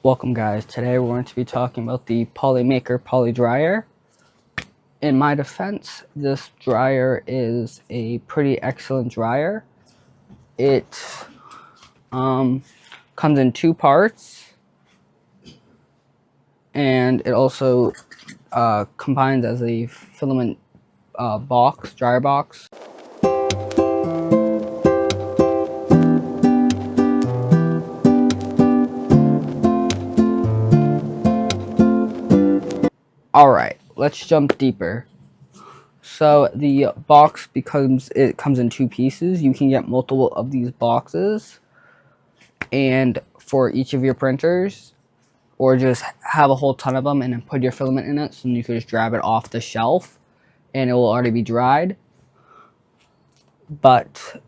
Welcome guys, today we're going to be talking about the PolyMaker PolyDryer. In my defense, this dryer is a pretty excellent dryer. It comes in two parts, and it also combines as a filament dryer box. Alright, let's jump deeper. So the box, because it comes in two pieces, you can get multiple of these boxes, and for each of your printers, or just have a whole ton of them and then put your filament in it, so you can just grab it off the shelf and it will already be dried. But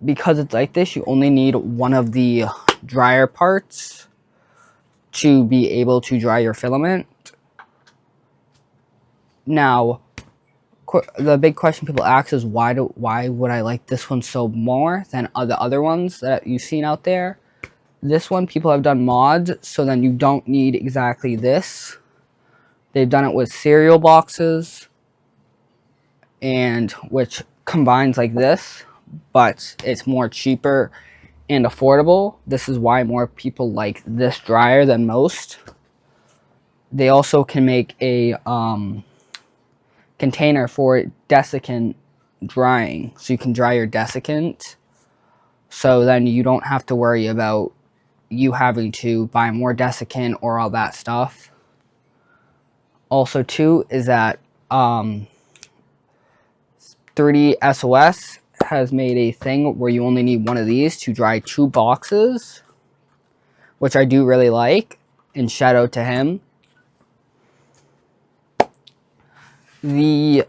because it's like this, you only need one of the dryer parts to be able to dry your filament. Now, the big question people ask is why would I like this one so more than the other ones that you've seen out there? This one, people have done mods, so then you don't need exactly this. They've done it with cereal boxes, and which combines like this, but it's more cheaper and affordable. This is why more people like this dryer than most. They also can make a container for desiccant drying, so you can dry your desiccant, so then you don't have to worry about you having to buy more desiccant or all that stuff. Also too is that 3D SOS has made a thing where you only need one of these to dry two boxes, which I do really like, and shout out to him. The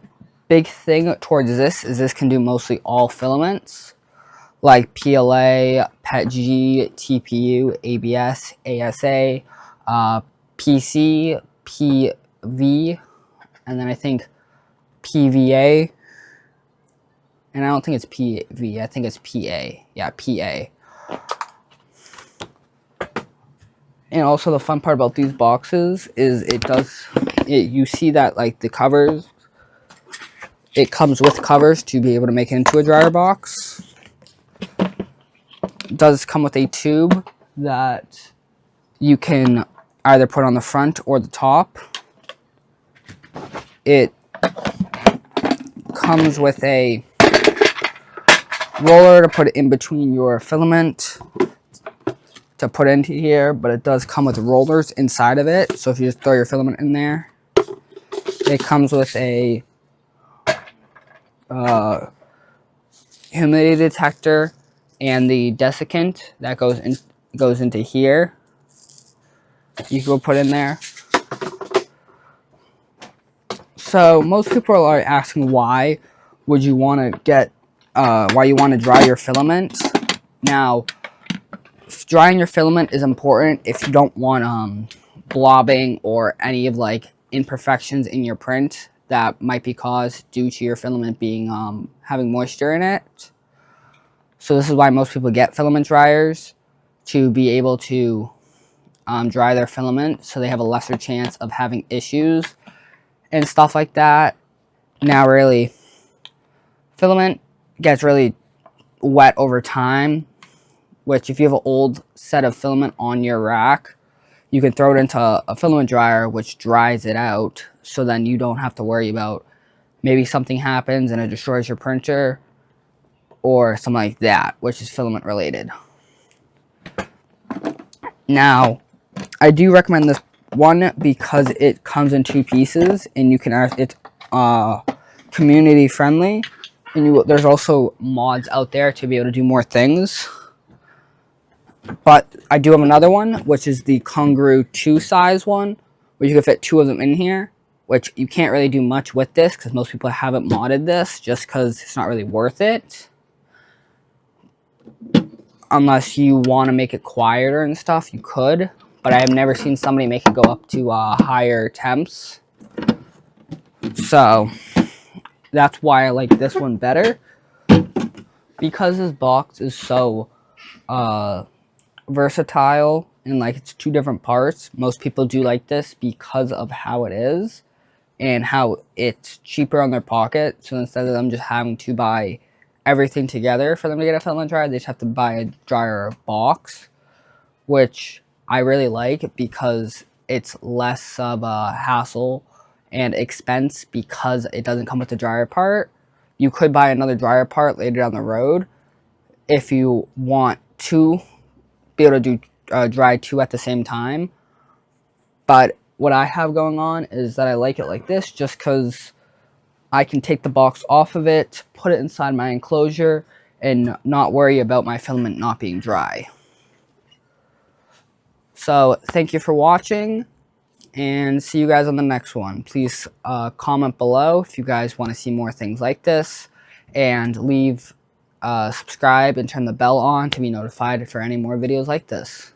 big thing towards this is this can do mostly all filaments, like PLA, PETG, TPU, ABS, ASA, PC, PV, and then I think PVA, and I don't think it's PV, I think it's PA, yeah, PA. And also the fun part about these boxes is you see that like the covers, it comes with covers to be able to make it into a dryer box. It does come with a tube that you can either put on the front or the top. It comes with a roller to put it in between your filament to put into here, but it does come with rollers inside of it, so if you just throw your filament in there. It comes with a humidity detector and the desiccant that goes into here. You can go put in there. So most people are asking why would you want to get why you want to dry your filament. Now, drying your filament is important if you don't want blobbing or any of like imperfections in your print that might be caused due to your filament being having moisture in it. So this is why most people get filament dryers, to be able to dry their filament so they have a lesser chance of having issues and stuff like that. Now really, filament gets really wet over time, which if you have an old set of filament on your rack, you can throw it into a filament dryer, which dries it out, so then you don't have to worry about maybe something happens and it destroys your printer or something like that, which is filament related. Now, I do recommend this one because it comes in two pieces, and you can it's community friendly, and there's also mods out there to be able to do more things. But I do have another one, which is the Kangaroo 2 size one, where you can fit two of them in here, which you can't really do much with this because most people haven't modded this just because it's not really worth it. Unless you want to make it quieter and stuff, you could. But I have never seen somebody make it go up to higher temps. So that's why I like this one better. Because this box is so versatile and like it's two different parts. Most people do like this because of how it is and how it's cheaper on their pocket. So instead of them just having to buy everything together for them to get a filament dryer, they just have to buy a dryer box, which I really like because it's less of a hassle and expense because it doesn't come with the dryer part. You could buy another dryer part later down the road if you want to be able to do dry two at the same time. But what I have going on is that I like it like this just because I can take the box off of it, put it inside my enclosure, and not worry about my filament not being dry. So thank you for watching, and see you guys on the next one. Please comment below if you guys want to see more things like this, and leave subscribe and turn the bell on to be notified for any more videos like this.